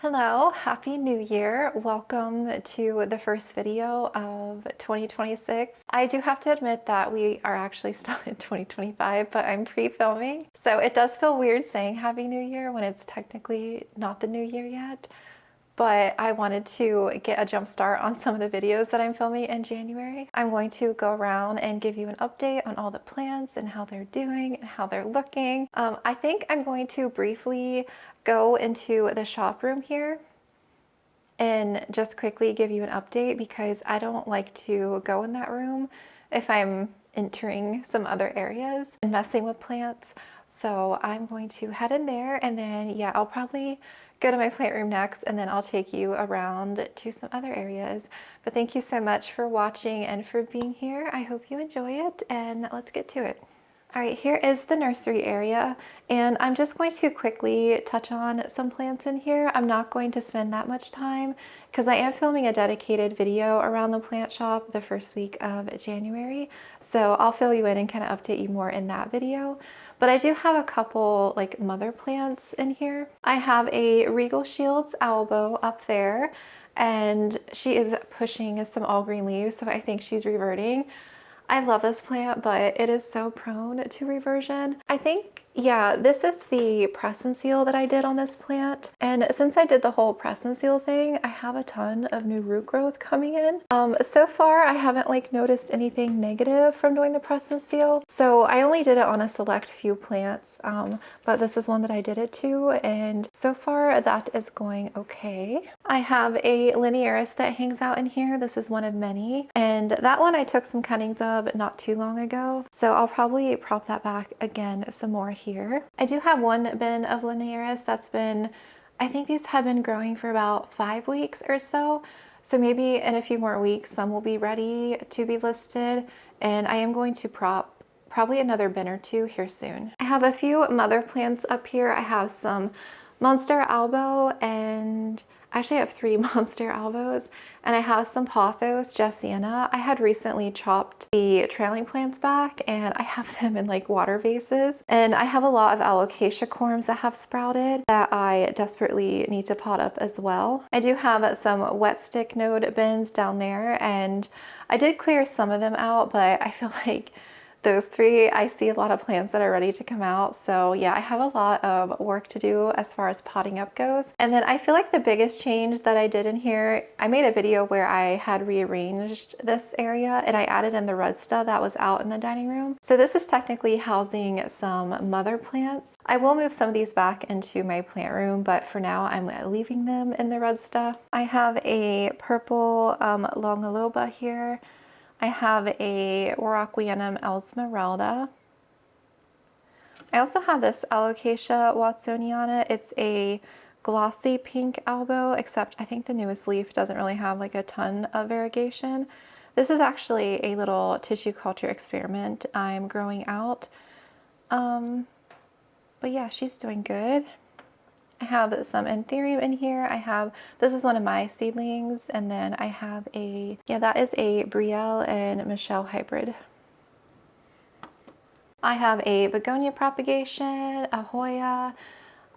Hello, Happy New Year. Welcome to the first video of 2026. I do have to admit that we are actually still in 2025, but I'm pre-filming. So it does feel weird saying Happy New Year when it's technically not the new year yet. But I wanted to get a jump start on some of the videos that I'm filming in January. I'm going to go around and give you an update on all the plants and how they're doing and how they're looking. I think I'm going to briefly go into the shop room here and just quickly give you an update because I don't like to go in that room if I'm entering some other areas and messing with plants. So I'm going to head in there and then yeah, I'll probably go to my plant room next and then I'll take you around to some other areas. But thank you so much for watching and for being here. I hope you enjoy it and let's get to it. All right, here is the nursery area, and I'm just going to quickly touch on some plants in here. I'm not going to spend that much time because I am filming a dedicated video around the plant shop the first week of January. So I'll fill you in and kind of update you more in that video. But I do have a couple like mother plants in here. I have a Regal Shields elbow up there, and she is pushing some all green leaves, so I think she's reverting. I love this plant, but it is so prone to reversion. I think, yeah, this is the press and seal that I did on this plant. And since I did the whole press and seal thing, I have a ton of new root growth coming in. So far, I haven't like noticed anything negative from doing the press and seal. So I only did it on a select few plants, but this is one that I did it to. And so far that is going okay. I have a linearis that hangs out in here. This is one of many. And that one I took some cuttings of not too long ago, so I'll probably prop that back again some more here. I do have one bin of linearis that's been, I think these have been growing for about 5 weeks or so, so maybe in a few more weeks some will be ready to be listed, and I am going to prop probably another bin or two here soon. I have a few mother plants up here. I have some monster elbow, and I actually have 3 monster elbows, and I have some pothos gentiana. I had recently chopped the trailing plants back and I have them in like water vases, and I have a lot of alocasia corms that have sprouted that I desperately need to pot up as well. I do have some wet stick node bins down there, and I did clear some of them out, but I feel like those 3, I see a lot of plants that are ready to come out. So yeah, I have a lot of work to do as far as potting up goes. And then I feel like the biggest change that I did in here, I made a video where I had rearranged this area and I added in the Rhodesta that was out in the dining room. So this is technically housing some mother plants. I will move some of these back into my plant room, but for now I'm leaving them in the Rhodesta. I have a purple longaloba here. I have a Rocquianum Elsmeralda. I also have this Alocasia watsoniana. It's a glossy pink elbow, except I think the newest leaf doesn't really have like a ton of variegation. This is actually a little tissue culture experiment I'm growing out. But yeah, she's doing good. I have some anthurium in here. This is one of my seedlings, and then I have that is a Brielle and Michelle hybrid. I have a begonia propagation, a hoya.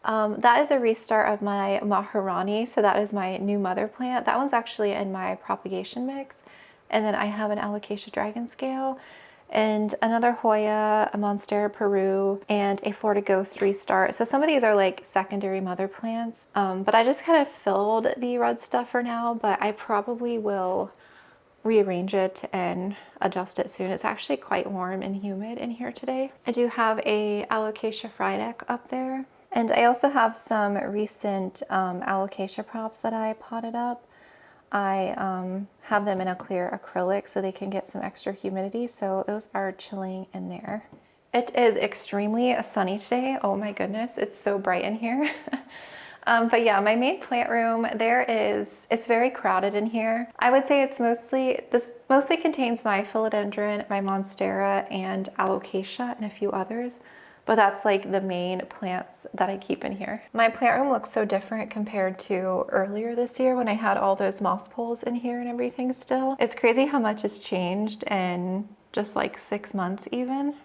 That is a restart of my Maharani, so that is my new mother plant. That one's actually in my propagation mix. And then I have an alocasia dragon scale, and another hoya, a monstera Peru, and a Florida ghost restart. So some of these are like secondary mother plants, but I just kind of filled the red stuff for now, but I probably will rearrange it and adjust it soon. It's actually quite warm and humid in here today. I do have a alocasia frydek up there, and I also have some recent alocasia props that I potted up. I have them in a clear acrylic so they can get some extra humidity, so those are chilling in there. It is extremely sunny today. Oh my goodness, it's so bright in here. But yeah, my main plant room, it's very crowded in here. I would say this mostly contains my philodendron, my monstera, and alocasia, and a few others. But that's like the main plants that I keep in here. My plant room looks so different compared to earlier this year when I had all those moss poles in here and everything still. It's crazy how much has changed in just like 6 months even.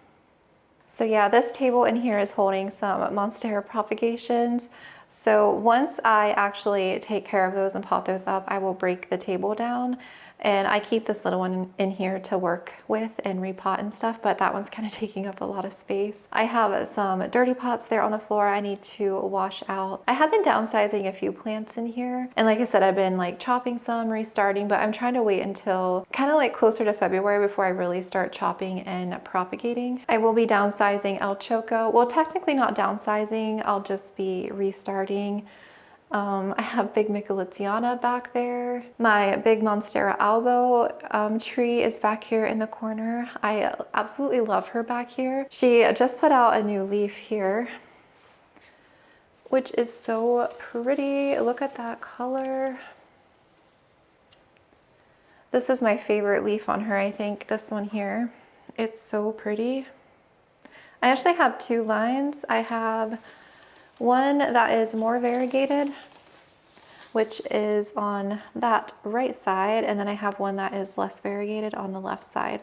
So yeah, this table in here is holding some monstera propagations. So once I actually take care of those and pot those up, I will break the table down. And I keep this little one in here to work with and repot and stuff, but that one's kind of taking up a lot of space. I have some dirty pots there on the floor I need to wash out. I have been downsizing a few plants in here. And like I said, I've been like chopping some, restarting, but I'm trying to wait until kind of like closer to February before I really start chopping and propagating. I will be downsizing El Choco. Well, technically not downsizing, I'll just be restarting. I have big Michelitiana back there. My big Monstera albo tree is back here in the corner. I absolutely love her back here. She just put out a new leaf here, which is so pretty. Look at that color. This is my favorite leaf on her, I think, this one here. It's so pretty. I actually have two lines. I have one that is more variegated, which is on that right side, and then I have one that is less variegated on the left side.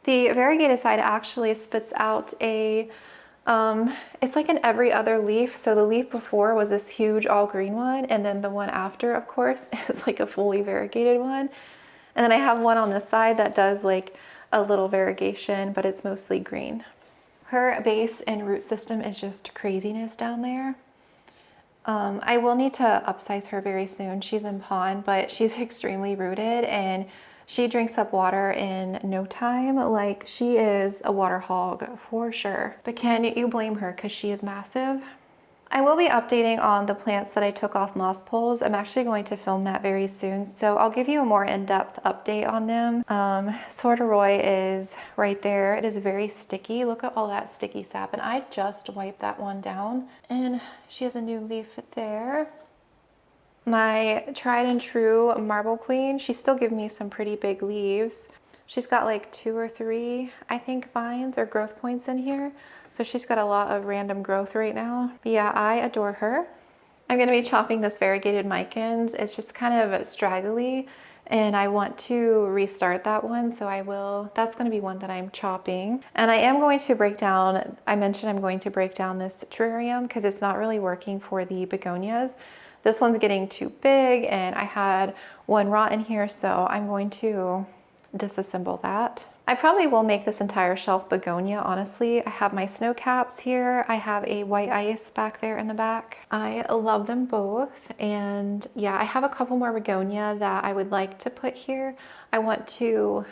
The variegated side actually spits out a, it's like an every other leaf. So the leaf before was this huge all green one, and then the one after, of course, is like a fully variegated one. And then I have one on this side that does like a little variegation, but it's mostly green. Her base and root system is just craziness down there. I will need to upsize her very soon. She's in pond, but she's extremely rooted and she drinks up water in no time. Like, she is a water hog for sure. But can you blame her? Because she is massive. I will be updating on the plants that I took off moss poles. I'm actually going to film that very soon, so I'll give you a more in-depth update on them. Sorderoy is right there. It is very sticky. Look at all that sticky sap, and I just wiped that one down, and she has a new leaf there. My tried and true Marble Queen, she's still giving me some pretty big leaves. She's got like 2 or 3, I think, vines or growth points in here. So she's got a lot of random growth right now. But yeah, I adore her. I'm gonna be chopping this variegated Micans. It's just kind of straggly and I want to restart that one. So I will, that's gonna be one that I'm chopping. And I am going to break down, I mentioned I'm going to break down this terrarium because it's not really working for the begonias. This one's getting too big and I had one rot in here, so I'm going to disassemble that. I probably will make this entire shelf begonia, honestly. I have my snow caps here. I have a white ice back there in the back. I love them both. And yeah, I have a couple more begonia that I would like to put here. I want to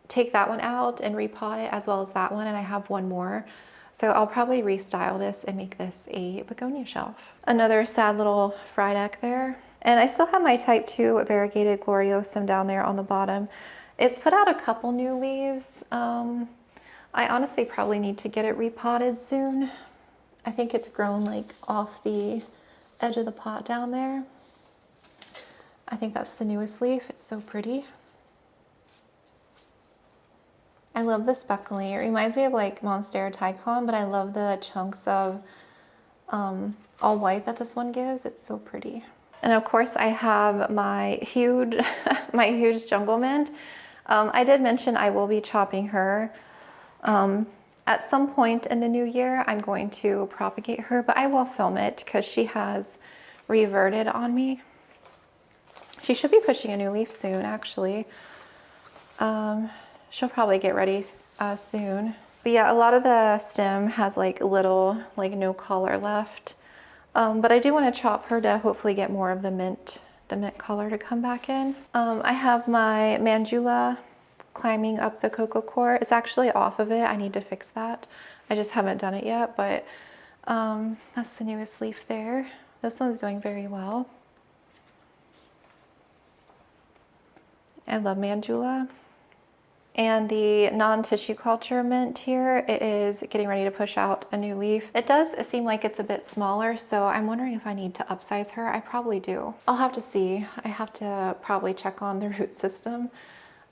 take that one out and repot it as well as that one. And I have one more. So I'll probably restyle this and make this a begonia shelf. Another sad little frydek there. And I still have my type 2 variegated gloriosum down there on the bottom. It's put out a couple new leaves. I honestly probably need to get it repotted soon. I think it's grown like off the edge of the pot down there. I think that's the newest leaf. It's so pretty. I love the speckling. It reminds me of like Monstera Tycon, but I love the chunks of all white that this one gives. It's so pretty. And of course I have my huge, my huge jungle mint. I did mention I will be chopping her. At some point in the new year, I'm going to propagate her, but I will film it because she has reverted on me. She should be pushing a new leaf soon, actually. She'll probably get ready soon. But yeah, a lot of the stem has like little, like no color left. But I do want to chop her to hopefully get more of the mint color to come back in. I have my Mandula climbing up the cocoa core. It's actually off of it. I need to fix that. I just haven't done it yet, but that's the newest leaf there. This one's doing very well. I love Mandula. And the non-tissue culture mint here, it is getting ready to push out a new leaf. It does seem like it's a bit smaller, so I'm wondering if I need to upsize her. I probably do. I'll have to see. I have to probably check on the root system.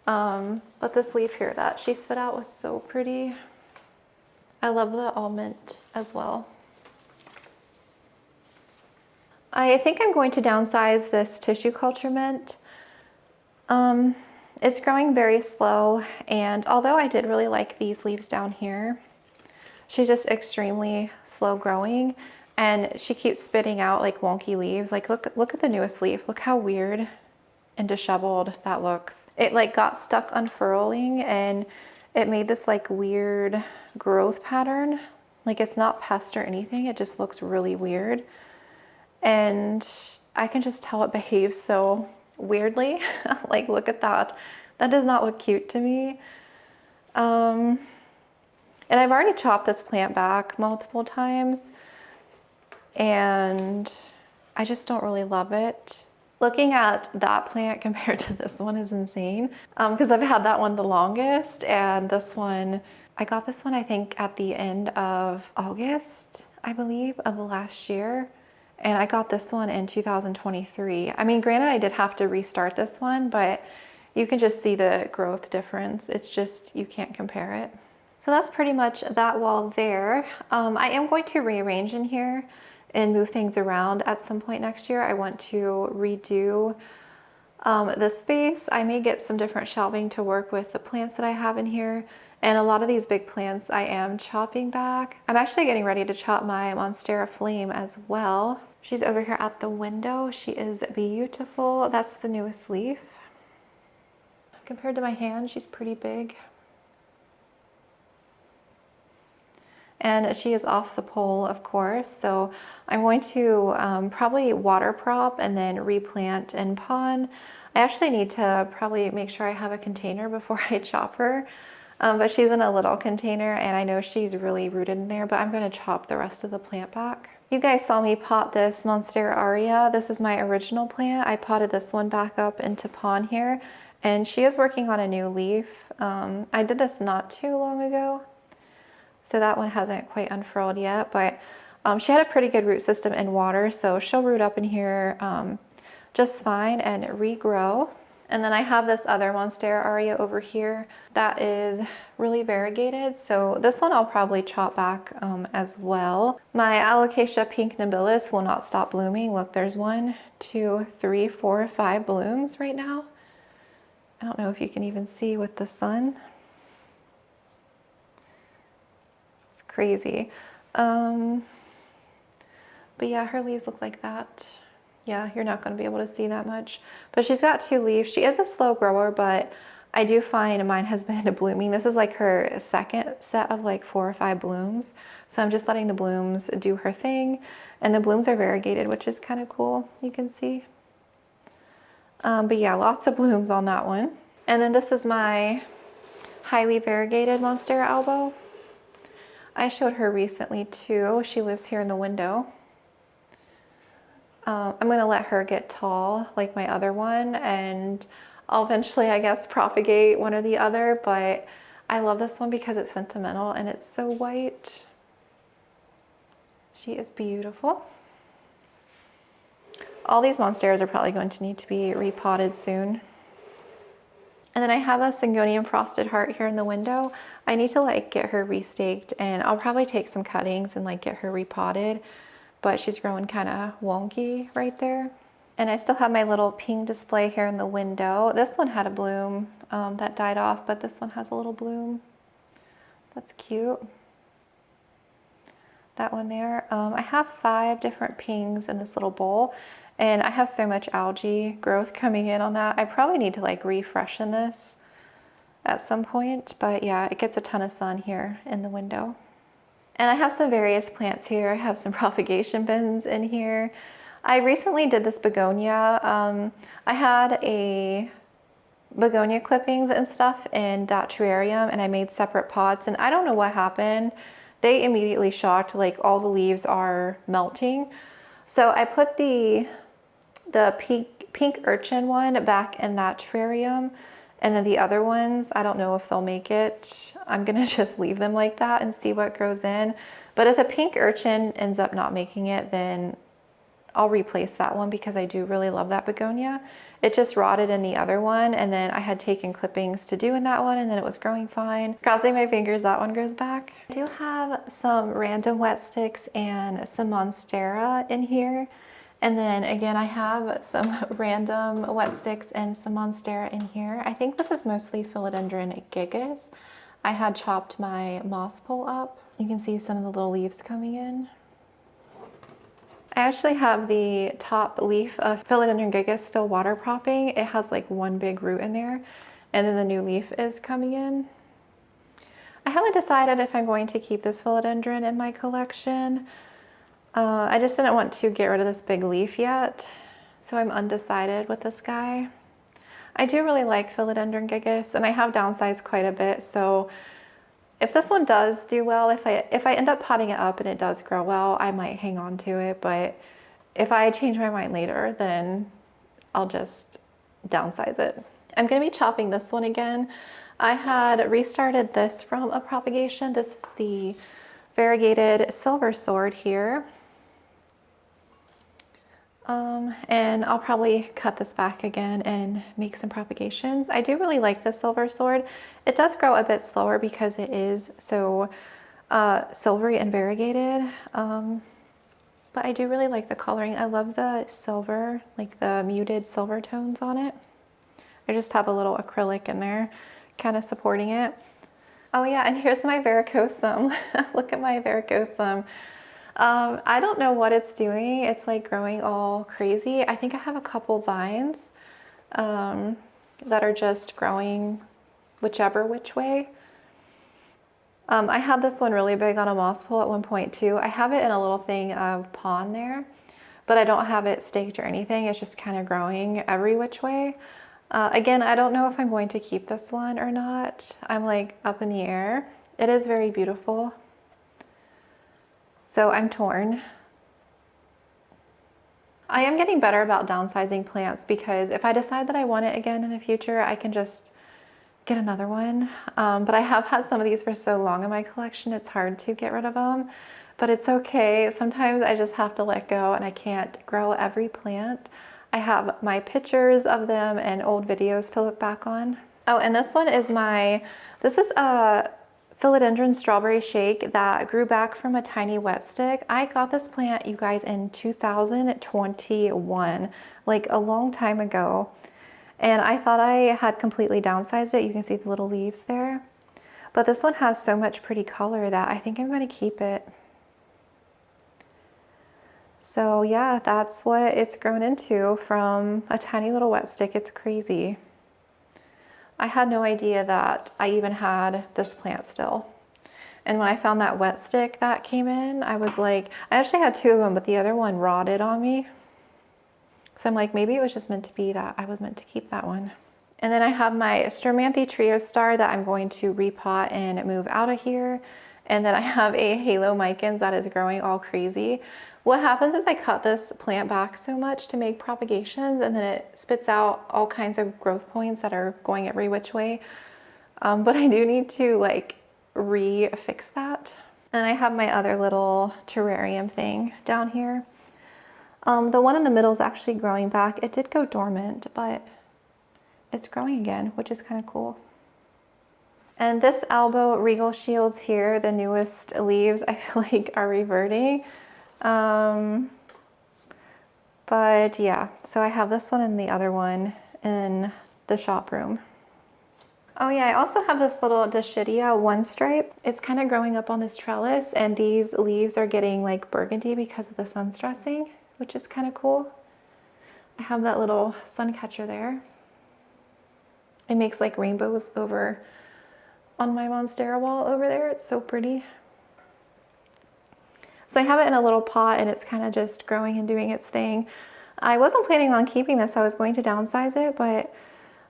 But this leaf here that she spit out was so pretty. I love the all mint as well. I think I'm going to downsize this tissue culture mint. It's growing very slow, and although I did really like these leaves down here, she's just extremely slow growing. And she keeps spitting out like wonky leaves. Like look at the newest leaf. Look how weird and disheveled that looks. It like got stuck unfurling and it made this like weird growth pattern. Like it's not pest or anything. It just looks really weird. And I can just tell it behaves so weirdly. Like look at that. That does not look cute to me. And I've already chopped this plant back multiple times and I just don't really love it. Looking at that plant compared to this one is insane because I've had that one the longest, and this one, I got this one I think at the end of August, I believe, of last year. And I got this one in 2023. I mean, granted, I did have to restart this one, but you can just see the growth difference. It's just, you can't compare it. So that's pretty much that wall there. I am going to rearrange in here and move things around at some point next year. I want to redo the space. I may get some different shelving to work with the plants that I have in here. And a lot of these big plants I am chopping back. I'm actually getting ready to chop my Monstera Flame as well. She's over here at the window. She is beautiful. That's the newest leaf. Compared to my hand, she's pretty big. And she is off the pole, of course, so I'm going to probably water prop and then replant and pon. I actually need to probably make sure I have a container before I chop her, but she's in a little container and I know she's really rooted in there, but I'm going to chop the rest of the plant back. You guys saw me pot this Monstera Aria. This is my original plant. I potted this one back up into pon here, and she is working on a new leaf. I did this not too long ago, so that one hasn't quite unfurled yet, but she had a pretty good root system in water, so she'll root up in here just fine and regrow. And then I have this other Monstera Aria over here that is really variegated, so this one I'll probably chop back as well. My Alocasia Pink Nobilis will not stop blooming. Look, there's 1, 2, 3, 4, 5 blooms right now. I don't know if you can even see with the sun. Crazy. But yeah, her leaves look like that. Yeah, you're not going to be able to see that much. But she's got 2 leaves. She is a slow grower, but I do find mine has been blooming. This is like her second set of like 4 or 5 blooms. So I'm just letting the blooms do her thing. And the blooms are variegated, which is kind of cool. You can see. But yeah, lots of blooms on that one. And then this is my highly variegated Monstera Elbow. I showed her recently too. She lives here in the window. I'm gonna let her get tall like my other one, and I'll eventually, I guess, propagate one or the other, but I love this one because it's sentimental and it's so white. She is beautiful. All these Monsteras are probably going to need to be repotted soon. And then I have a Syngonium Frosted Heart here in the window. I need to like get her restaked, and I'll probably take some cuttings and like get her repotted, but she's growing kind of wonky right there. And I still have my little ping display here in the window. This one had a bloom that died off, but this one has a little bloom. That's cute. That one there. I have 5 different pings in this little bowl, and I have so much algae growth coming in on that. I probably need to like refreshen this at some point, but yeah, it gets a ton of sun here in the window. And I have some various plants here. I have some propagation bins in here. I recently did this begonia. I had a begonia clippings and stuff in that terrarium, and I made separate pots, and I don't know what happened. They immediately shocked, like all the leaves are melting. So I put the pink urchin one back in that terrarium, and then the other ones, I don't know if they'll make it. I'm gonna just leave them like that and see what grows in. But if the pink urchin ends up not making it, then I'll replace that one because I do really love that begonia. It just rotted in the other one, and then I had taken clippings to do in that one, and then it was growing fine. Crossing my fingers that one grows back. I do have some random wet sticks and some Monstera in here. And then again, I have some random wet sticks and some Monstera in here. I think this is mostly Philodendron gigas. I had chopped my moss pole up. You can see some of the little leaves coming in. I actually have the top leaf of Philodendron gigas still water propping. It has like one big root in there, and then the new leaf is coming in. I haven't decided if I'm going to keep this philodendron in my collection. I just didn't want to get rid of this big leaf yet, so I'm undecided with this guy. I do really like Philodendron gigas, and I have downsized quite a bit, so if this one does do well, if I end up potting it up and it does grow well, I might hang on to it, but if I change my mind later, then I'll just downsize it. I'm going to be chopping this one again. I had restarted this from a propagation. This is the variegated silver sword here. And I'll probably cut this back again and make some propagations. I do really like the silver sword. It does grow a bit slower because it is so silvery and variegated. But I do really like the coloring. I love the silver, like the muted silver tones on it. I just have a little acrylic in there kind of supporting it. Oh yeah, and here's my varicosum. Look at my varicosum. I don't know what it's doing. It's like growing all crazy. I think I have a couple vines that are just growing which way. I had this one really big on a moss pole at one point too. I have it in a little thing of pond there, but I don't have it staked or anything. It's just kind of growing every which way. Again, I don't know if I'm going to keep this one or not. I'm like up in the air. It is very beautiful. So I'm torn. I am getting better about downsizing plants because if I decide that I want it again in the future, I can just get another one. But I have had some of these for so long in my collection, it's hard to get rid of them. But it's okay. Sometimes I just have to let go and I can't grow every plant. I have my pictures of them and old videos to look back on. Oh, and this one is this is a philodendron strawberry shake that grew back from a tiny wet stick. I got this plant, you guys, in 2021, like a long time ago. And I thought I had completely downsized it. You can see the little leaves there. But this one has so much pretty color that I think I'm going to keep it. So yeah, that's what it's grown into from a tiny little wet stick. It's crazy. I had no idea that I even had this plant still. And when I found that wet stick that came in, I was like, I actually had two of them, but the other one rotted on me. So I'm like, maybe it was just meant to be that I was meant to keep that one. And then I have my Sturmanthe Trio Star that I'm going to repot and move out of here. And then I have a Halo Micans that is growing all crazy. What happens is I cut this plant back so much to make propagations, and then it spits out all kinds of growth points that are going every which way. But I do need to like fix that. And I have my other little terrarium thing down here. The one in the middle is actually growing back. It did go dormant, but it's growing again, which is kind of cool. And this Albo Regal Shields here, the newest leaves, I feel like are reverting. But yeah, so I have this one and the other one in the shop room. Oh yeah, I also have this little Dischidia one stripe. It's kind of growing up on this trellis, and these leaves are getting like burgundy because of the sun stressing, which is kind of cool. I have that little sun catcher there. It makes like rainbows over on my Monstera wall over there. It's so pretty. So I have it in a little pot and it's kind of just growing and doing its thing. I wasn't planning on keeping this. I was going to downsize it, but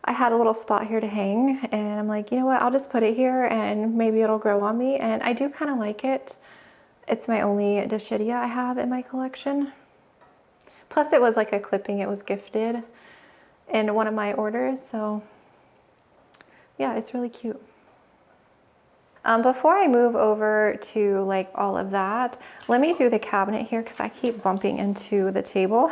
I had a little spot here to hang and I'm like, you know what, I'll just put it here and maybe it'll grow on me. And I do kind of like it. It's my only Dischidia I have in my collection. Plus it was like a clipping, it was gifted in one of my orders. So yeah, it's really cute. Before I move over to like all of that, let me do the cabinet here because I keep bumping into the table.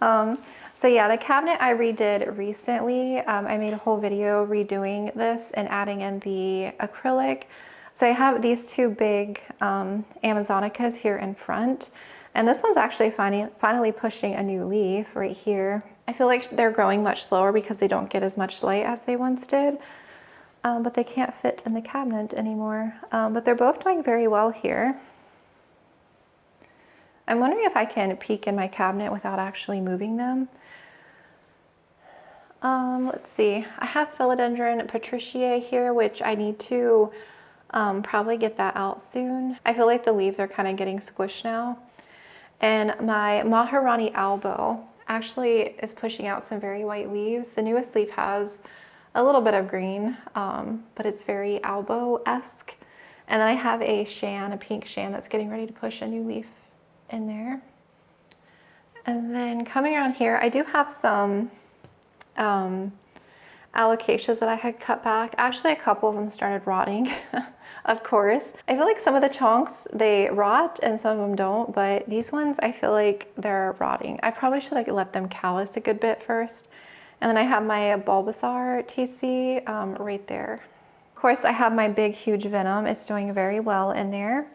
So yeah, the cabinet I redid recently. I made a whole video redoing this and adding in the acrylic. So I have these two big Amazonicas here in front. And this one's actually finally pushing a new leaf right here. I feel like they're growing much slower because they don't get as much light as they once did. But they can't fit in the cabinet anymore. But they're both doing very well here. I'm wondering if I can peek in my cabinet without actually moving them. Let's see. I have philodendron patriciae here, which I need to probably get that out soon. I feel like the leaves are kind of getting squished now. And my Maharani albo actually is pushing out some very white leaves. The newest leaf has a little bit of green, but it's very albo-esque. And then I have a shan, a pink shan that's getting ready to push a new leaf in there. And then coming around here, I do have some alocasias that I had cut back. Actually, a couple of them started rotting, of course. I feel like some of the chunks, they rot and some of them don't, but these ones, I feel like they're rotting. I probably should like let them callus a good bit first. And then I have my Bulbasaur TC right there. Of course, I have my big, huge Venom. It's doing very well in there.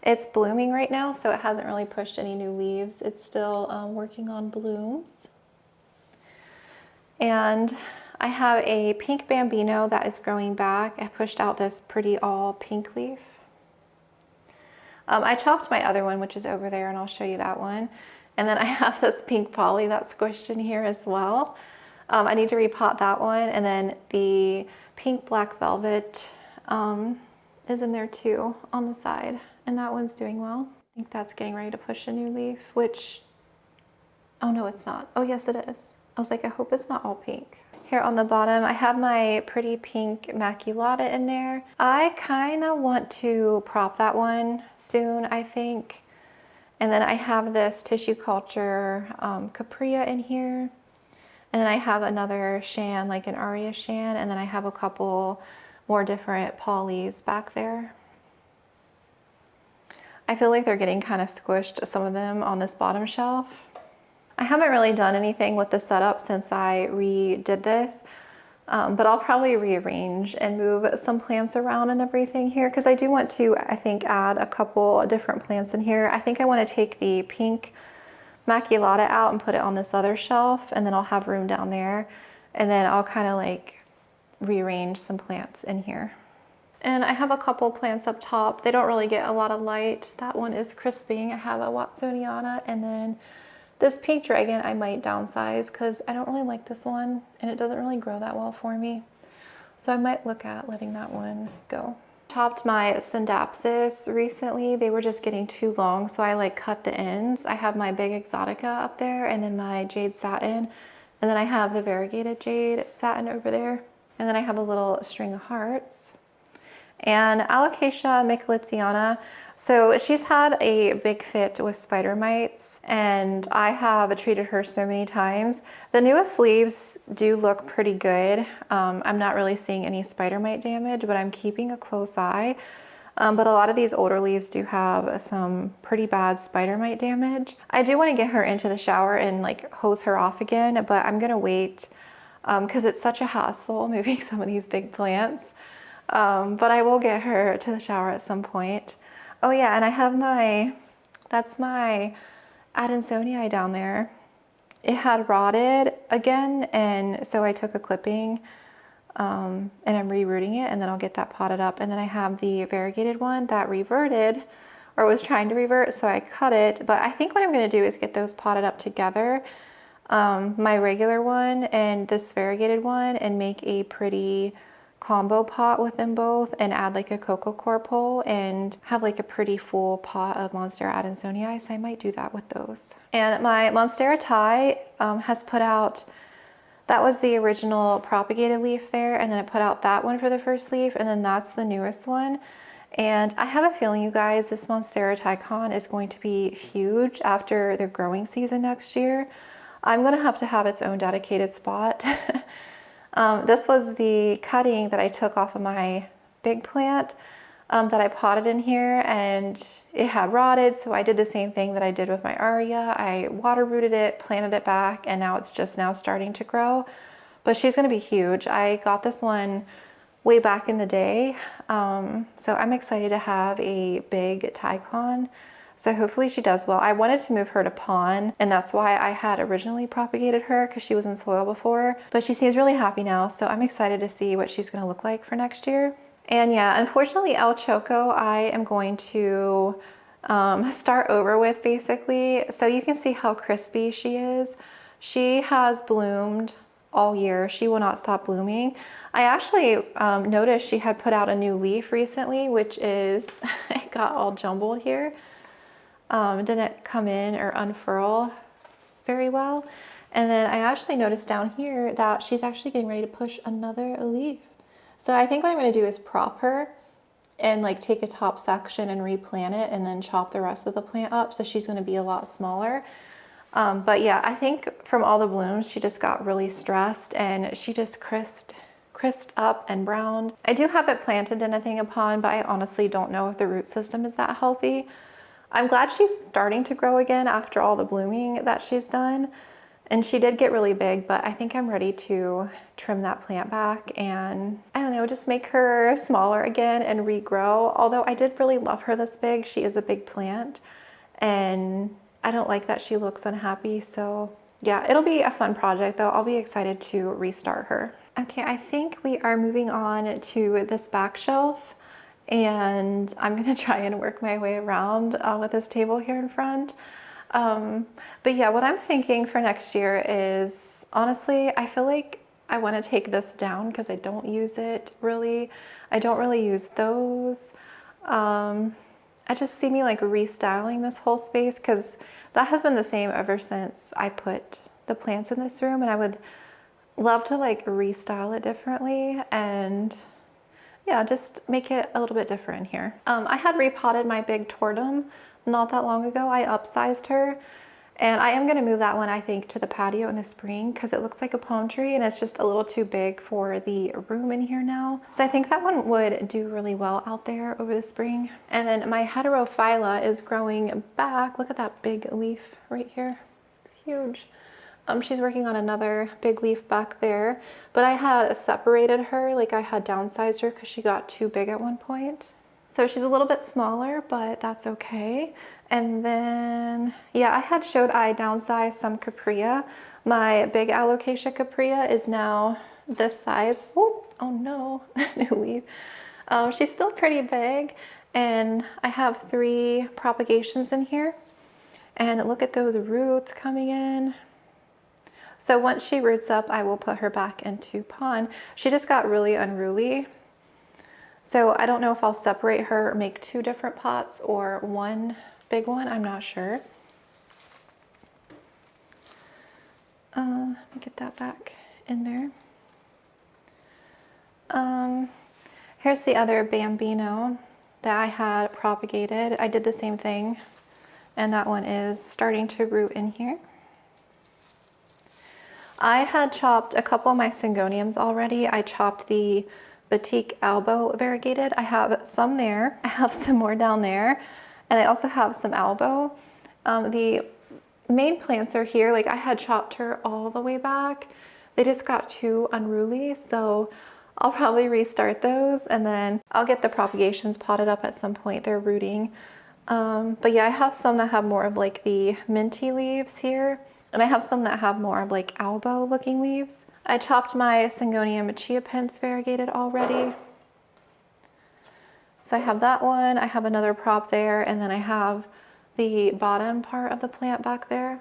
It's blooming right now, so it hasn't really pushed any new leaves. It's still working on blooms. And I have a pink Bambino that is growing back. I pushed out this pretty all pink leaf. I chopped my other one, which is over there, and I'll show you that one. And then I have this pink poly that's squished in here as well. I need to repot that one. And then the pink black velvet is in there too on the side. And that one's doing well. I think that's getting ready to push a new leaf, which, oh no, it's not. Oh yes, it is. I was like, I hope it's not all pink. Here on the bottom, I have my pretty pink Maculata in there. I kind of want to prop that one soon, I think. And then I have this tissue culture Capria in here. And then I have another shan, like an Aria shan. And then I have a couple more different polys back there. I feel like they're getting kind of squished, some of them on this bottom shelf. I haven't really done anything with the setup since I redid this, but I'll probably rearrange and move some plants around and everything here because I do want to, I think, add a couple different plants in here. I think I want to take the pink Maculata out and put it on this other shelf, and then I'll have room down there, and then I'll kind of like rearrange some plants in here. And I have a couple plants up top. They don't really get a lot of light. That one is crisping. I have a Watsoniana, and then this pink dragon I might downsize because I don't really like this one and it doesn't really grow that well for me. So I might look at letting that one go. Chopped my Syndapsis recently. They were just getting too long, so I like cut the ends. I have my big Exotica up there and then my Jade Satin. And then I have the variegated Jade Satin over there. And then I have a little string of hearts. And Alocasia michelitziana, so she's had a big fit with spider mites, and I have treated her so many times. The newest leaves do look pretty good. I'm not really seeing any spider mite damage, but I'm keeping a close eye. But a lot of these older leaves do have some pretty bad spider mite damage. I do want to get her into the shower and like hose her off again, but I'm gonna wait because it's such a hassle moving some of these big plants. But I will get her to the shower at some point. Oh yeah, and I have that's my Adansonii down there. It had rotted again, and so I took a clipping and I'm rerooting it, and then I'll get that potted up. And then I have the variegated one that reverted, or was trying to revert, so I cut it. But I think what I'm gonna do is get those potted up together, my regular one and this variegated one, and make a pretty combo pot with them both, and add like a coco coir pole and have like a pretty full pot of Monstera Adansonii, so I might do that with those. And my Monstera Thai has put out, that was the original propagated leaf there, and then it put out that one for the first leaf, and then that's the newest one. And I have a feeling, you guys, this Monstera Thai is going to be huge after their growing season next year. I'm gonna have to have its own dedicated spot. This was the cutting that I took off of my big plant that I potted in here, and it had rotted, so I did the same thing that I did with my Aria. I water rooted it, planted it back, and now it's just now starting to grow. But she's gonna be huge. I got this one way back in the day, so I'm excited to have a big Tycon. So hopefully she does well. I wanted to move her to pond, and that's why I had originally propagated her, because she was in soil before, but she seems really happy now, so I'm excited to see what she's gonna look like for next year. And yeah, unfortunately El Choco, I am going to start over with basically. So you can see how crispy she is. She has bloomed all year. She will not stop blooming. I actually noticed she had put out a new leaf recently, which is, it got all jumbled here. It didn't come in or unfurl very well. And then I actually noticed down here that she's actually getting ready to push another leaf. So I think what I'm going to do is prop her and like take a top section and replant it and then chop the rest of the plant up. So she's going to be a lot smaller. But yeah, I think from all the blooms, she just got really stressed and she just crisped up and browned. I do have it planted in a thing of pond, but I honestly don't know if the root system is that healthy. I'm glad she's starting to grow again after all the blooming that she's done. And she did get really big, but I think I'm ready to trim that plant back and, I don't know, just make her smaller again and regrow. Although I did really love her this big. She is a big plant and I don't like that she looks unhappy. So yeah, it'll be a fun project though. I'll be excited to restart her. Okay, I think we are moving on to this back shelf and I'm gonna try and work my way around with this table here in front. But yeah, what I'm thinking for next year is, honestly, I feel like I want to take this down because I don't use it really. I don't really use those. I just see me like restyling this whole space because that has been the same ever since I put the plants in this room, and I would love to like restyle it differently and yeah, just make it a little bit different here. I had repotted my big tortum not that long ago. I upsized her and I am going to move that one, I think, to the patio in the spring because it looks like a palm tree and it's just a little too big for the room in here now. So I think that one would do really well out there over the spring. And then my heterophylla is growing back. Look at that big leaf right here. It's huge. She's working on another big leaf back there, but I had separated her, like I had downsized her because she got too big at one point. So she's a little bit smaller, but that's okay. And then, yeah, I had showed I downsized some caprea. My big alocasia caprea is now this size. Oh no, new leaf. She's still pretty big, and I have 3 propagations in here. And look at those roots coming in. So once she roots up, I will put her back into pond. She just got really unruly. So I don't know if I'll separate her or make 2 different pots or one big one. I'm not sure. Let me get that back in there. Here's the other bambino that I had propagated. I did the same thing, and that one is starting to root in here. I had chopped a couple of my syngoniums already. I chopped the Batik Albo variegated. I have some there. I have some more down there. And I also have some Albo. The main plants are here. Like I had chopped her all the way back. They just got too unruly. So I'll probably restart those and then I'll get the propagations potted up at some point. They're rooting. But yeah, I have some that have more of like the minty leaves here. And I have some that have more of like Albo looking leaves. I chopped my Syngonium Chia Pence variegated already. So I have that one, I have another prop there, and then I have the bottom part of the plant back there.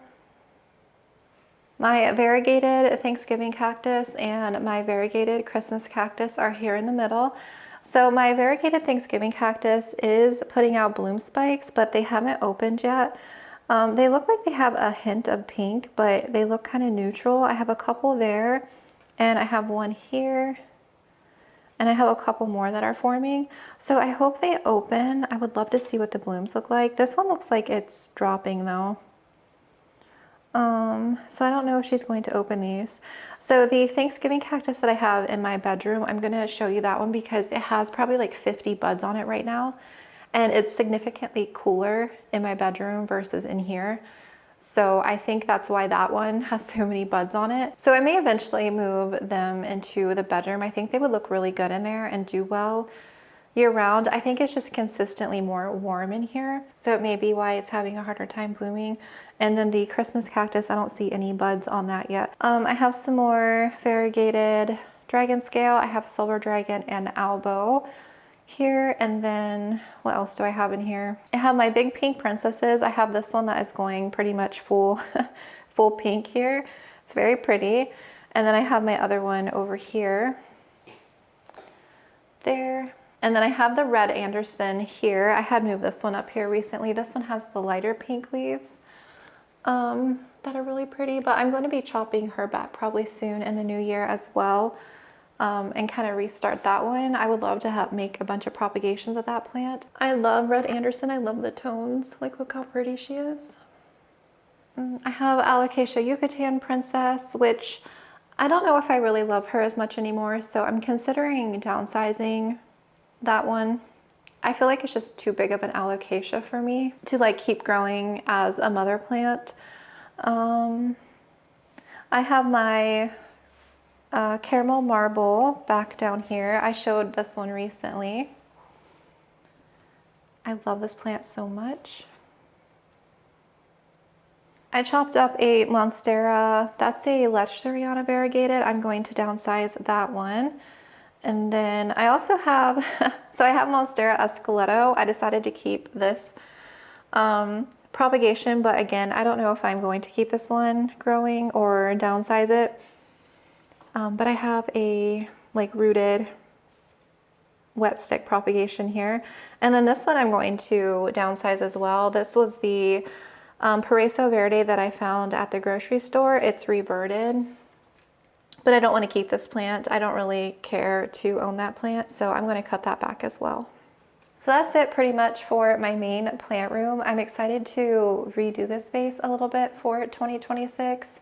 My variegated Thanksgiving cactus and my variegated Christmas cactus are here in the middle. So my variegated Thanksgiving cactus is putting out bloom spikes, but they haven't opened yet. They look like they have a hint of pink, but they look kind of neutral. I have a couple there, and I have one here, and I have a couple more that are forming. So I hope they open. I would love to see what the blooms look like. This one looks like it's dropping though. So I don't know if she's going to open these. So the Thanksgiving cactus that I have in my bedroom, I'm going to show you that one because it has probably like 50 buds on it right now. And it's significantly cooler in my bedroom versus in here. So I think that's why that one has so many buds on it. So I may eventually move them into the bedroom. I think they would look really good in there and do well year round. I think it's just consistently more warm in here. So it may be why it's having a harder time blooming. And then the Christmas cactus, I don't see any buds on that yet. I have some more variegated dragon scale. I have silver dragon and Albo here. And then what else do I have in here? I have my big pink princesses. I have this one that is going pretty much full full pink here. It's very pretty. And then I have my other one over here. There. And then I have the red Anderson here. I had moved this one up here recently. This one has the lighter pink leaves that are really pretty, but I'm going to be chopping her back probably soon in the new year as well, and kind of restart that one. I would love to make a bunch of propagations of that plant. I love red Anderson. I love the tones. Like, look how pretty she is. I have Alocasia Yucatan Princess, which I don't know if I really love her as much anymore, so I'm considering downsizing that one. I feel like it's just too big of an alocasia for me to like keep growing as a mother plant. I have my caramel marble back down here. I showed this one recently. I love this plant so much. I chopped up a monstera. That's a Lecheriana variegated. I'm going to downsize that one. And then I also have, so I have Monstera Esqueleto. I decided to keep this propagation, but again, I don't know if I'm going to keep this one growing or downsize it. But I have a like rooted wet stick propagation here. And then this one I'm going to downsize as well. This was the Paraiso Verde that I found at the grocery store. It's reverted. But I don't want to keep this plant. I don't really care to own that plant, so I'm going to cut that back as well. So that's it pretty much for my main plant room. I'm excited to redo this vase a little bit for 2026.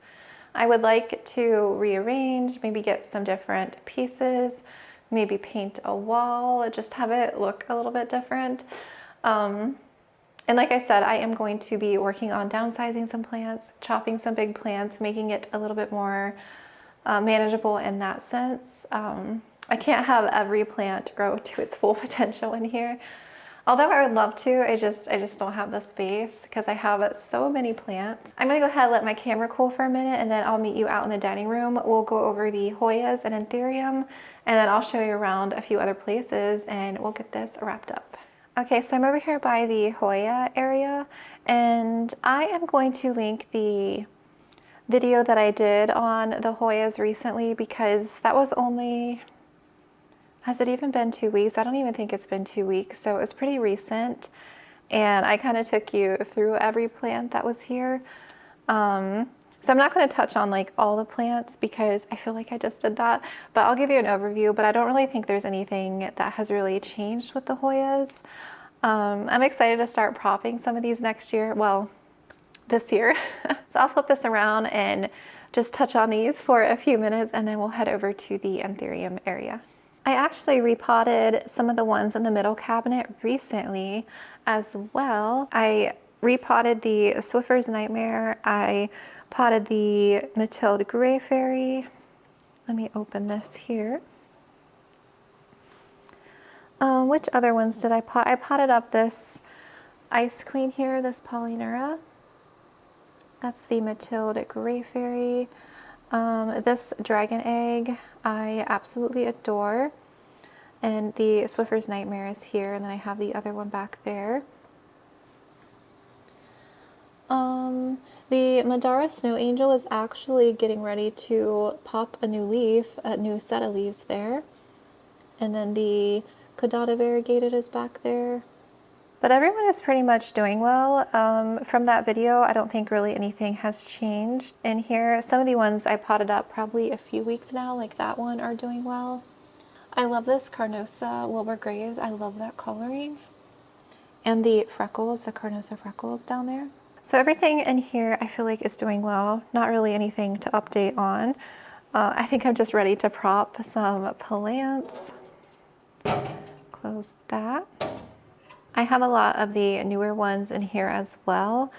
I would like to rearrange, maybe get some different pieces, maybe paint a wall, just have it look a little bit different. And like I said, I am going to be working on downsizing some plants, chopping some big plants, making it a little bit more manageable in that sense. I can't have every plant grow to its full potential in here. Although I would love to, I just don't have the space because I have so many plants. I'm gonna go ahead and let my camera cool for a minute, and then I'll meet you out in the dining room. We'll go over the hoyas and anthurium, and then I'll show you around a few other places and we'll get this wrapped up. Okay, so I'm over here by the hoya area, and I am going to link the video that I did on the hoyas recently because that was only, has it even been 2 weeks? I don't even think it's been 2 weeks, so it was pretty recent, and I kind of took you through every plant that was here. So I'm not going to touch on like all the plants because I feel like I just did that, but I'll give you an overview. But I don't really think there's anything that has really changed with the hoyas. I'm excited to start propping some of these next year. Well, this year. So I'll flip this around and just touch on these for a few minutes, and then we'll head over to the anthurium area. I actually repotted some of the ones in the middle cabinet recently as well. I repotted the Swiffer's Nightmare. I potted the Matilde Gray Fairy. Let me open this here. Which other ones did I pot? I potted up this Ice Queen here, this Polynura. That's the Matilde Gray Fairy. This Dragon Egg I absolutely adore. And the Swiffer's Nightmare is here, and then I have the other one back there. The Madara Snow Angel is actually getting ready to pop a new leaf, a new set of leaves there. And then the Caudata Variegated is back there. But everyone is pretty much doing well. From that video, I don't think really anything has changed in here. Some of the ones I potted up probably a few weeks now, like that one, are doing well. I love this Carnosa Wilbur Graves. I love that coloring. And the freckles, the Carnosa freckles down there. So everything in here I feel like is doing well. Not really anything to update on. I think I'm just ready to prop some plants. Close that. I have a lot of the newer ones in here as well.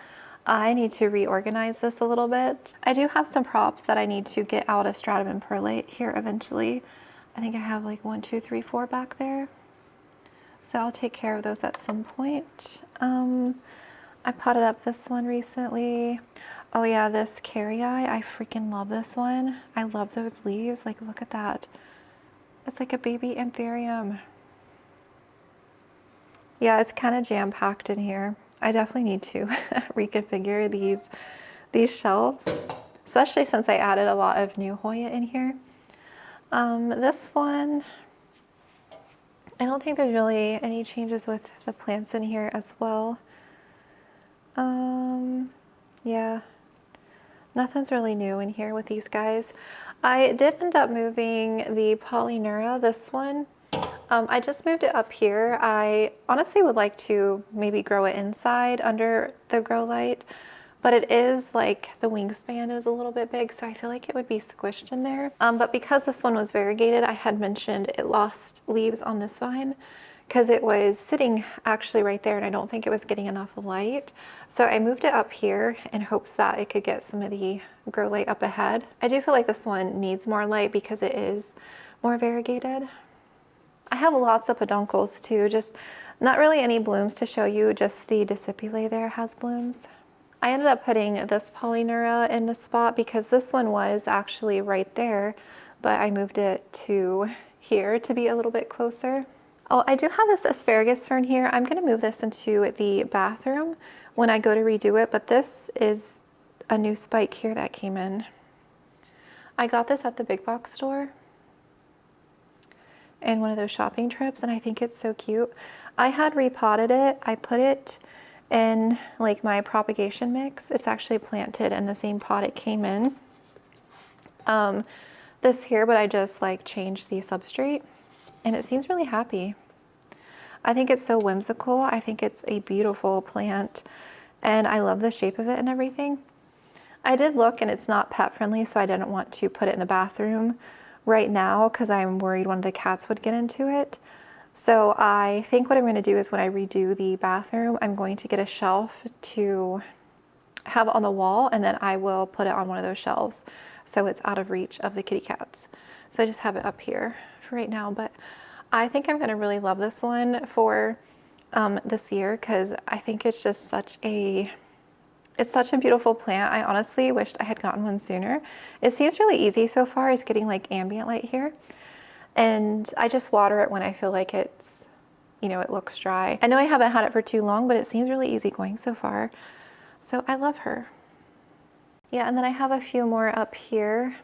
I need to reorganize this a little bit. I do have some props that I need to get out of stratum and perlite here eventually. I think I have like 1, 2, 3, 4 back there. So I'll take care of those at some point. I potted up this one recently. Oh yeah, this Carrie Eye. I freaking love this one. I love those leaves. Like, look at that. It's like a baby anthurium. Yeah, it's kind of jam-packed in here. I definitely need to reconfigure these shelves, especially since I added a lot of new Hoya in here. This one, I don't think there's really any changes with the plants in here as well. Yeah, nothing's really new in here with these guys. I did end up moving the Polynura, this one. I just moved it up here. I honestly would like to maybe grow it inside under the grow light, but it is like the wingspan is a little bit big, so I feel like it would be squished in there. But because this one was variegated, I had mentioned it lost leaves on this vine because it was sitting actually right there and I don't think it was getting enough light. So I moved it up here in hopes that it could get some of the grow light up ahead. I do feel like this one needs more light because it is more variegated. I have lots of peduncles too, just not really any blooms to show you, just the discipulae there has blooms. I ended up putting this Polynura in this spot because this one was actually right there, but I moved it to here to be a little bit closer. Oh, I do have this asparagus fern here. I'm gonna move this into the bathroom when I go to redo it, but this is a new spike here that came in. I got this at the big box store in one of those shopping trips, and I think it's so cute. I had repotted it. I put it in like my propagation mix. It's actually planted in the same pot it came in. This here, but I just like changed the substrate and it seems really happy. I think it's so whimsical. I think it's a beautiful plant and I love the shape of it and everything. I did look and it's not pet friendly, so I didn't want to put it in the bathroom right now because I'm worried one of the cats would get into it. So I think what I'm going to do is when I redo the bathroom, I'm going to get a shelf to have on the wall and then I will put it on one of those shelves so it's out of reach of the kitty cats. So I just have it up here for right now, but I think I'm going to really love this one for this year because I think it's just such a beautiful plant. I honestly wished I had gotten one sooner. It seems really easy so far. It's getting like ambient light here. And I just water it when I feel like it's, you know, it looks dry. I know I haven't had it for too long, but it seems really easy going so far. So I love her. Yeah, and then I have a few more up here.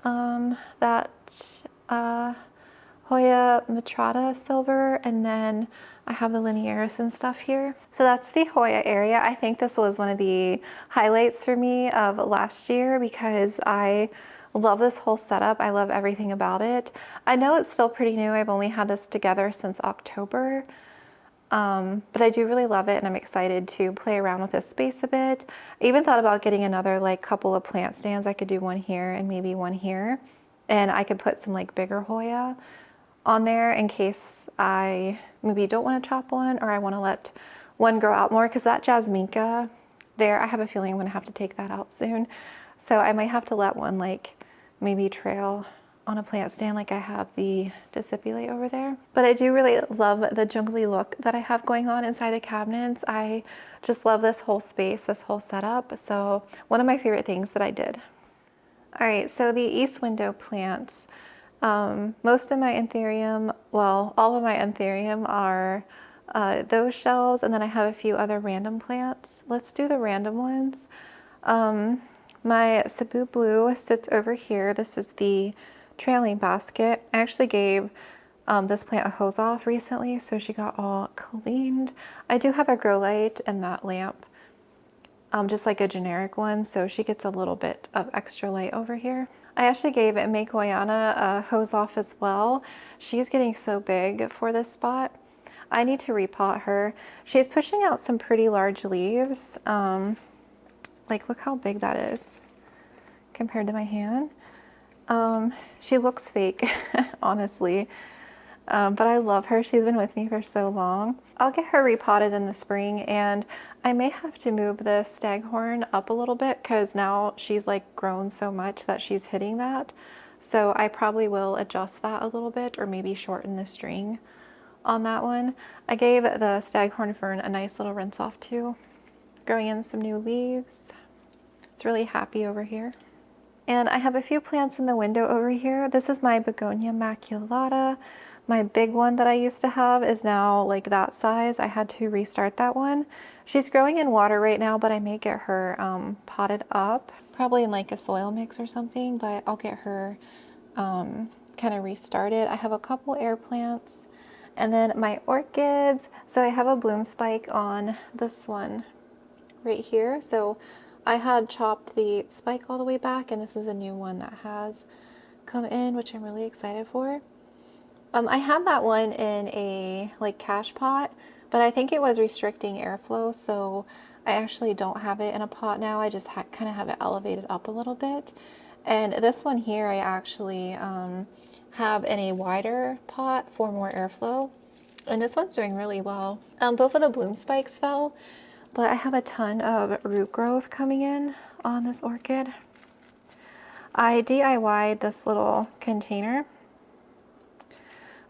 That Hoya Matrata silver, and then I have the linearis and stuff here. So that's the Hoya area. I think this was one of the highlights for me of last year because I love this whole setup. I love everything about it. I know it's still pretty new. I've only had this together since October, but I do really love it and I'm excited to play around with this space a bit. I even thought about getting another like couple of plant stands. I could do one here and maybe one here, and I could put some like bigger Hoya on there in case I maybe don't want to chop one or I want to let one grow out more, because that Jasminka there, I have a feeling I'm going to have to take that out soon. So I might have to let one like maybe trail on a plant stand like I have the discipulate over there. But I do really love the jungly look that I have going on inside the cabinets. I just love this whole space, this whole setup. So one of my favorite things that I did. All right, so the east window plants. Most of my anthurium, well, all of my anthurium are those shells, and then I have a few other random plants. Let's do the random ones. My Cebu Blue sits over here. This is the trailing basket. I actually gave this plant a hose off recently, so she got all cleaned. I do have a grow light and that lamp, just like a generic one, so she gets a little bit of extra light over here. I actually gave Makoyana a hose off as well. She's getting so big for this spot. I need to repot her. She's pushing out some pretty large leaves. Like look how big that is compared to my hand. She looks fake, honestly. But I love her. She's been with me for so long. I'll get her repotted in the spring, and I may have to move the staghorn up a little bit because now she's like grown so much that she's hitting that. So I probably will adjust that a little bit or maybe shorten the string on that one. I gave the staghorn fern a nice little rinse off too, growing in some new leaves. It's really happy over here. And I have a few plants in the window over here. This is my Begonia maculata. My big one that I used to have is now like that size. I had to restart that one. She's growing in water right now, but I may get her potted up, probably in like a soil mix or something, but I'll get her kind of restarted. I have a couple air plants and then my orchids. So I have a bloom spike on this one right here. So I had chopped the spike all the way back, and this is a new one that has come in, which I'm really excited for. I had that one in a like cash pot, but I think it was restricting airflow, so I actually don't have it in a pot now. I just kind of have it elevated up a little bit. And this one here I actually have in a wider pot for more airflow. And this one's doing really well. Both of the bloom spikes fell, but I have a ton of root growth coming in on this orchid. I DIY'd this little container.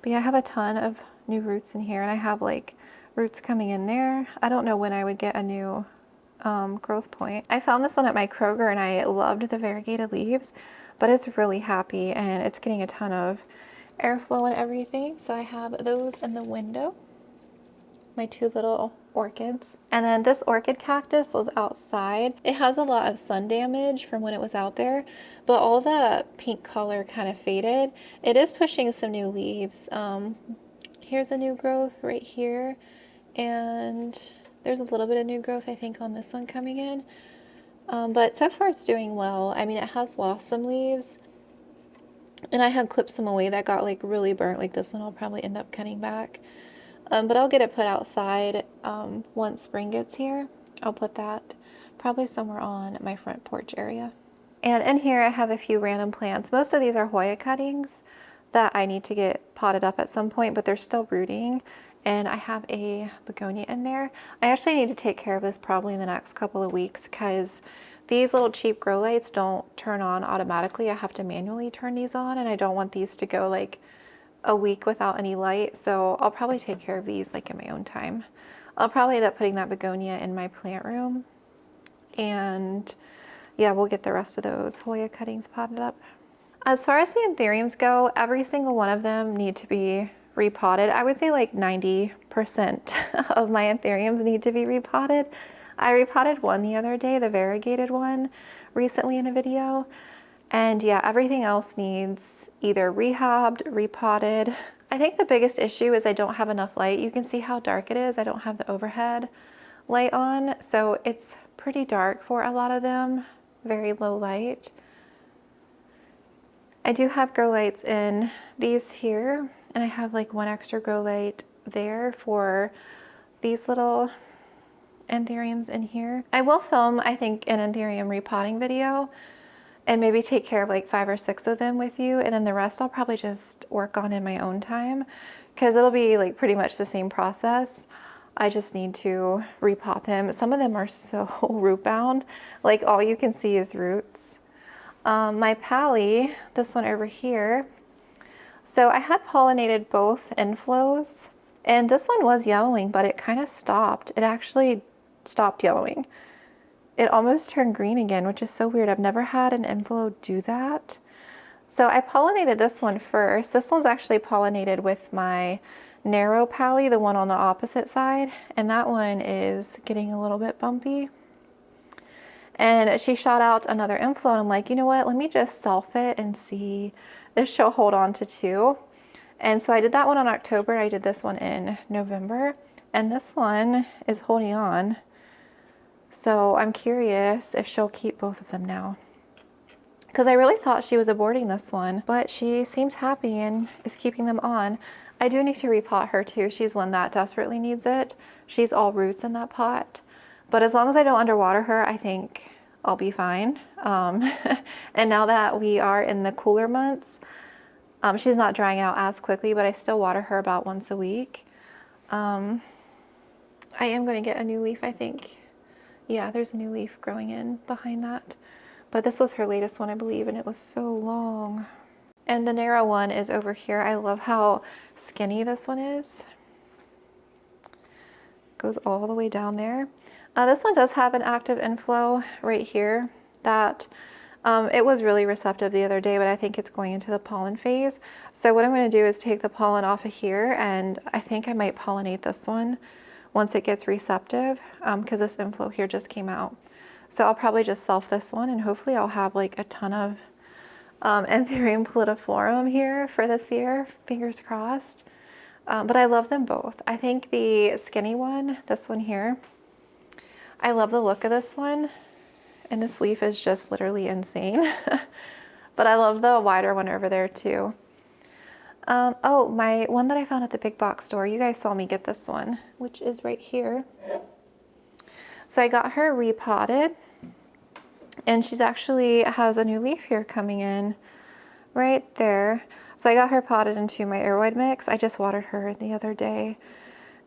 But yeah, I have a ton of new roots in here, and I have like roots coming in there. I don't know when I would get a new growth point. I found this one at my Kroger and I loved the variegated leaves, but it's really happy and it's getting a ton of airflow and everything. So I have those in the window, my two little orchids. And then this orchid cactus was outside. It has a lot of sun damage from when it was out there, but all the pink color kind of faded. It is pushing some new leaves. Here's a new growth right here, and there's a little bit of new growth I think on this one coming in. But so far it's doing well. I mean, it has lost some leaves, and I had clipped some away that got like really burnt. Like this one I'll probably end up cutting back. But I'll get it put outside once spring gets here. I'll put that probably somewhere on my front porch area. And in here I have a few random plants. Most of these are Hoya cuttings that I need to get potted up at some point, but they're still rooting. And I have a begonia in there. I actually need to take care of this probably in the next couple of weeks because these little cheap grow lights don't turn on automatically. I have to manually turn these on, and I don't want these to go like a week without any light, so I'll probably take care of these like in my own time. I'll probably end up putting that begonia in my plant room, and yeah, we'll get the rest of those Hoya cuttings potted up. As far as the anthuriums go, every single one of them need to be repotted. I would say like 90% of my anthuriums need to be repotted. I repotted one the other day, the variegated one, recently in a video. And yeah, everything else needs either rehabbed, repotted. I think the biggest issue is I don't have enough light. You can see how dark it is. I don't have the overhead light on, so it's pretty dark for a lot of them, very low light. I do have grow lights in these here, and I have like one extra grow light there for these little anthuriums in here. I will film, I think, an anthurium repotting video and maybe take care of like 5 or 6 of them with you, and then the rest I'll probably just work on in my own time because it'll be like pretty much the same process. I just need to repot them. Some of them are so root bound, like all you can see is roots. My pally, this one over here, so I had pollinated both inflows, and this one was yellowing, but it kind of stopped. It actually stopped yellowing. It almost turned green again, which is so weird. I've never had an inflow do that. So I pollinated this one first. This one's actually pollinated with my narrow pally, the one on the opposite side, and that one is getting a little bit bumpy. And she shot out another inflow, and I'm like, you know what, let me just self it and see if she'll hold on to 2. And so I did that one in October. I did this one in November, and this one is holding on. So I'm curious if she'll keep both of them now, because I really thought she was aborting this one, but she seems happy and is keeping them on. I do need to repot her too. She's one that desperately needs it. She's all roots in that pot, but as long as I don't underwater her, I think I'll be fine. And now that we are in the cooler months, she's not drying out as quickly, but I still water her about once a week. I am going to get a new leaf, I think. Yeah, there's a new leaf growing in behind that. But this was her latest one, I believe, and it was so long. And the narrow one is over here. I love how skinny this one is. Goes all the way down there. This one does have an active inflow right here that It was really receptive the other day, but I think it's going into the pollen phase. So what I'm going to do is take the pollen off of here, and I think I might pollinate this one once it gets receptive, because this inflow here just came out. So I'll probably just self this one, and hopefully I'll have like a ton of anthurium pallidiflorum here for this year, fingers crossed. But I love them both. I think the skinny one, this one here, I love the look of this one. And this leaf is just literally insane. But I love the wider one over there too. Oh, my one that I found at the big box store, you guys saw me get this one, which is right here. So I got her repotted, and she's actually has a new leaf here coming in right there. So I got her potted into my aeroid mix. I just watered her the other day.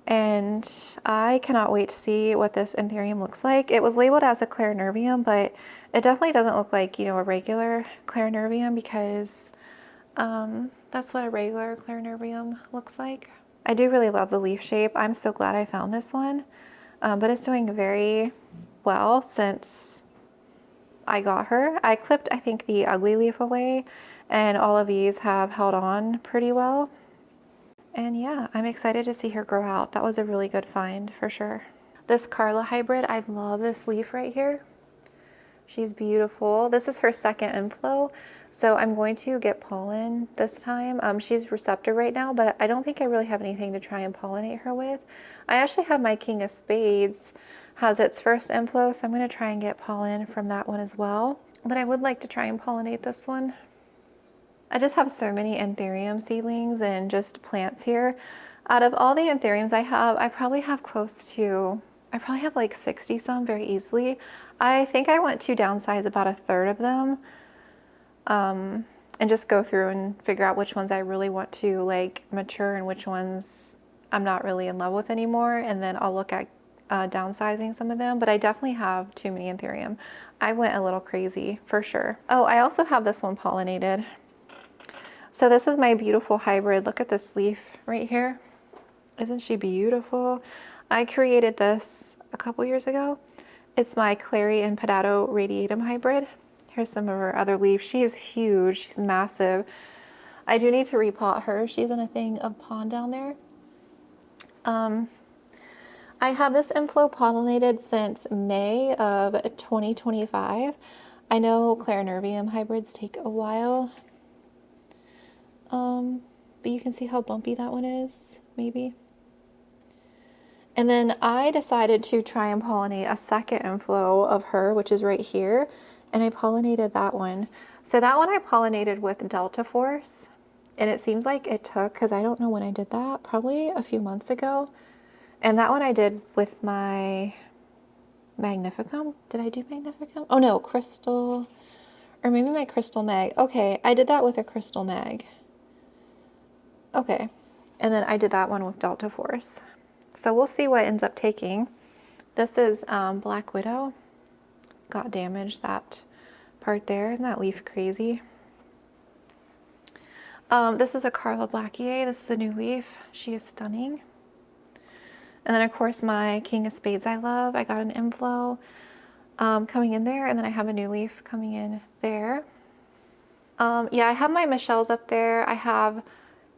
And I cannot wait to see what this anthurium looks like. It was labeled as a clarinervium, but it definitely doesn't look like, you know, a regular clarinervium, because that's what a regular clarinervium looks like. I do really love the leaf shape. I'm so glad I found this one, but it's doing very well since I got her. I clipped, I think, the ugly leaf away, and all of these have held on pretty well. And yeah, I'm excited to see her grow out. That was a really good find for sure. This Carla hybrid, I love this leaf right here. She's beautiful. This is her second inflow, so I'm going to get pollen this time. She's receptive right now, but I don't think I really have anything to try and pollinate her with. I actually have my King of Spades, has its first inflow, so I'm going to try and get pollen from that one as well. But I would like to try and pollinate this one. I just have so many anthurium seedlings and just plants here. Out of all the anthuriums I have, I probably have like 60 some very easily. I think I want to downsize about a third of them, and just go through and figure out which ones I really want to like mature and which ones I'm not really in love with anymore. And then I'll look at downsizing some of them, but I definitely have too many anthurium. I went a little crazy for sure. Oh, I also have this one pollinated. So this is my beautiful hybrid. Look at this leaf right here. Isn't she beautiful? I created this a couple years ago. It's my Clary and Pedato radiatum hybrid. Here's some of her other leaves. She is huge. She's massive. I do need to repot her. She's in a thing of pond down there. I have this inflow pollinated since May of 2025. I know clarinervium hybrids take a while. But you can see how bumpy that one is, maybe. And then I decided to try and pollinate a second inflow of her, which is right here. And I pollinated that one. So that one I pollinated with Delta Force. And it seems like it took, because I don't know when I did that, probably a few months ago. And that one I did with my Magnificum. Did I do Magnificum? Oh no, Crystal, or maybe my Crystal Mag. Okay, I did that with a Crystal Mag. Okay, and then I did that one with Delta Force. So we'll see what ends up taking. This is Black Widow. Got damaged, that part there. Isn't that leaf crazy? This is a Carla Blackier. This is a new leaf. She is stunning. And then of course my King of Spades I love. I got an inflow coming in there, and then I have a new leaf coming in there. Yeah, I have my Michelle's up there. I have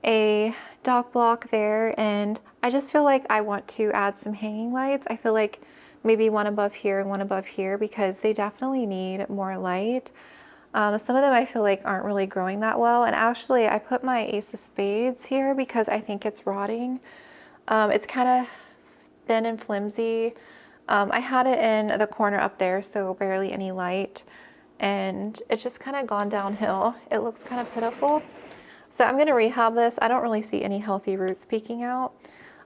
a dog block there, and I just feel like I want to add some hanging lights. I feel like maybe one above here and one above here, because they definitely need more light. Some of them I feel like aren't really growing that well, and actually I put my Ace of Spades here because I think it's rotting. It's kind of thin and flimsy. I had it in the corner up there, so barely any light, and it's just kind of gone downhill. It looks kind of pitiful. So I'm going to rehab this. I don't really see any healthy roots peeking out.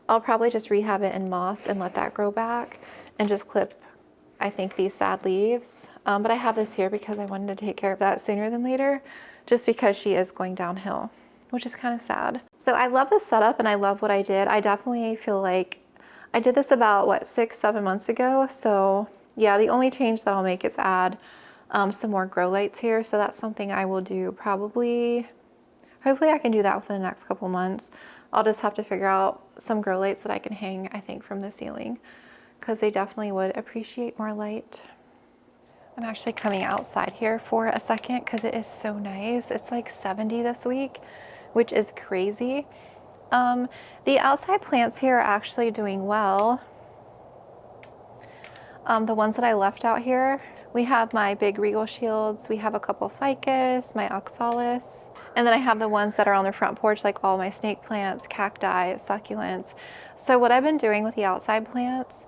I'll probably just rehab it in moss and let that grow back, and just clip, I think, these sad leaves. But I have this here because I wanted to take care of that sooner than later, just because she is going downhill, which is kind of sad. So I love this setup and I love what I did. I definitely feel like I did this about, what, 6-7 months ago. So yeah, the only change that I'll make is add some more grow lights here. So that's something I will do probably. Hopefully I can do that within the next couple months. I'll just have to figure out some grow lights that I can hang, I think, from the ceiling, because they definitely would appreciate more light. I'm actually coming outside here for a second because it is so nice. It's like 70 this week, which is crazy. The outside plants here are actually doing well. The ones that I left out here, we have my big regal shields, we have a couple ficus, my oxalis, and then I have the ones that are on the front porch, like all my snake plants, cacti, succulents. So what I've been doing with the outside plants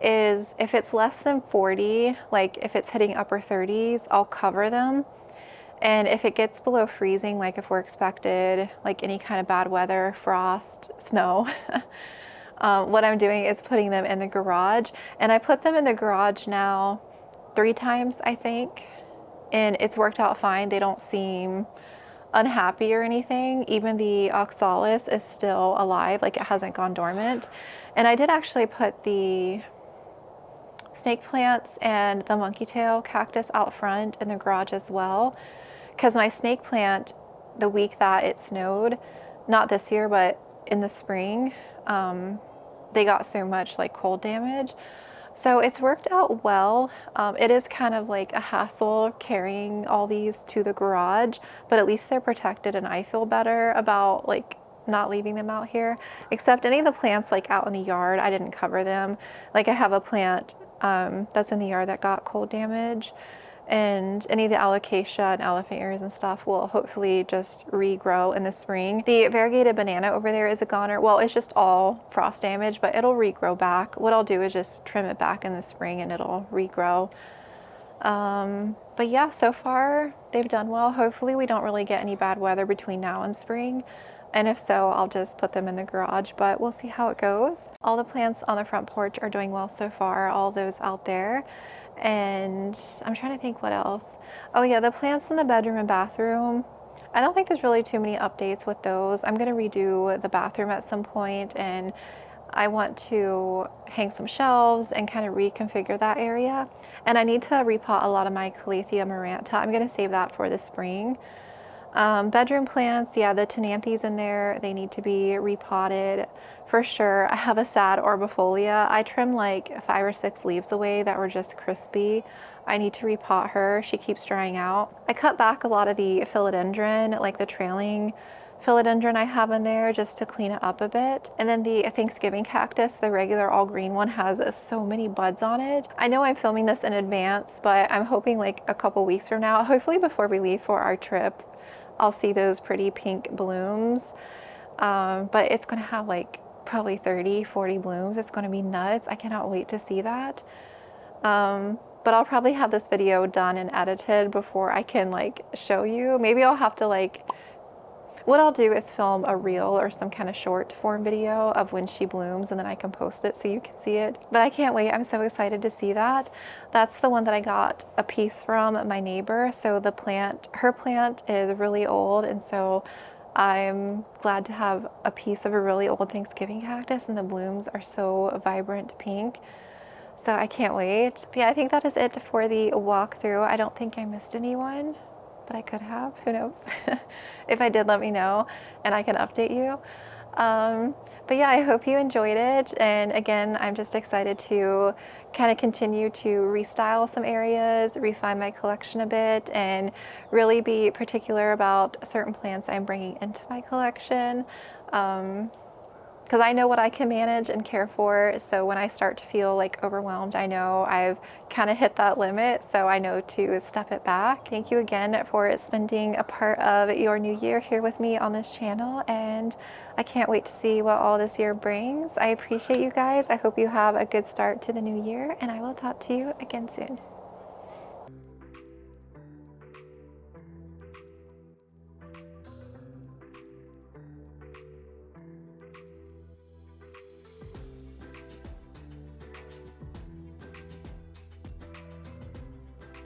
is if it's less than 40, like if it's hitting upper 30s, I'll cover them. And if it gets below freezing, like if we're expected like any kind of bad weather, frost, snow, what I'm doing is putting them in the garage. And I put them in the garage now 3 times, I think, and it's worked out fine. They don't seem unhappy or anything. Even the oxalis is still alive, like it hasn't gone dormant. And I did actually put the snake plants and the monkey tail cactus out front in the garage as well, because my snake plant, the week that it snowed, not this year but in the spring, they got so much like cold damage. So it's worked out well. It is kind of like a hassle carrying all these to the garage, but at least they're protected and I feel better about like not leaving them out here. Except any of the plants like out in the yard, I didn't cover them. Like I have a plant that's in the yard that got cold damage, and any of the alocasia and elephant ears and stuff will hopefully just regrow in the spring. The variegated banana over there is a goner. Well, it's just all frost damage, but it'll regrow back. What I'll do is just trim it back in the spring and it'll regrow. But yeah, so far they've done well. Hopefully we don't really get any bad weather between now and spring. And if so, I'll just put them in the garage, but we'll see how it goes. All the plants on the front porch are doing well so far, all those out there. And I'm trying to think what else. Oh yeah, the plants in the bedroom and bathroom. I don't think there's really too many updates with those. I'm gonna redo the bathroom at some point, and I want to hang some shelves and kind of reconfigure that area. And I need to repot a lot of my Calathea maranta. I'm gonna save that for the spring. Bedroom plants, yeah, the tenanthes in there, they need to be repotted for sure. I have a sad orbifolia. I trimmed like 5 or 6 leaves away that were just crispy. I need to repot her. She keeps drying out. I cut back a lot of the philodendron, like the trailing philodendron I have in there, just to clean it up a bit. And then the Thanksgiving cactus, the regular all green one, has so many buds on it. I know I'm filming this in advance, but I'm hoping like a couple weeks from now, hopefully before we leave for our trip, I'll see those pretty pink blooms. But it's gonna have like probably 30, 40 blooms. It's gonna be nuts. I cannot wait to see that. But I'll probably have this video done and edited before I can like show you. Maybe I'll have to like, what I'll do is film a reel or some kind of short form video of when she blooms, and then I can post it so you can see it. But I can't wait. I'm so excited to see that. That's the one that I got a piece from my neighbor. So the plant, her plant is really old, and so I'm glad to have a piece of a really old Thanksgiving cactus, and the blooms are so vibrant pink. So I can't wait. But yeah, I think that is it for the walkthrough. I don't think I missed anyone, but I could have, who knows? If I did, let me know and I can update you. But yeah, I hope you enjoyed it. And again, I'm just excited to kind of continue to restyle some areas, refine my collection a bit, and really be particular about certain plants I'm bringing into my collection. Because I know what I can manage and care for. So when I start to feel like overwhelmed, I know I've kind of hit that limit. So I know to step it back. Thank you again for spending a part of your new year here with me on this channel. And I can't wait to see what all this year brings. I appreciate you guys. I hope you have a good start to the new year, and I will talk to you again soon.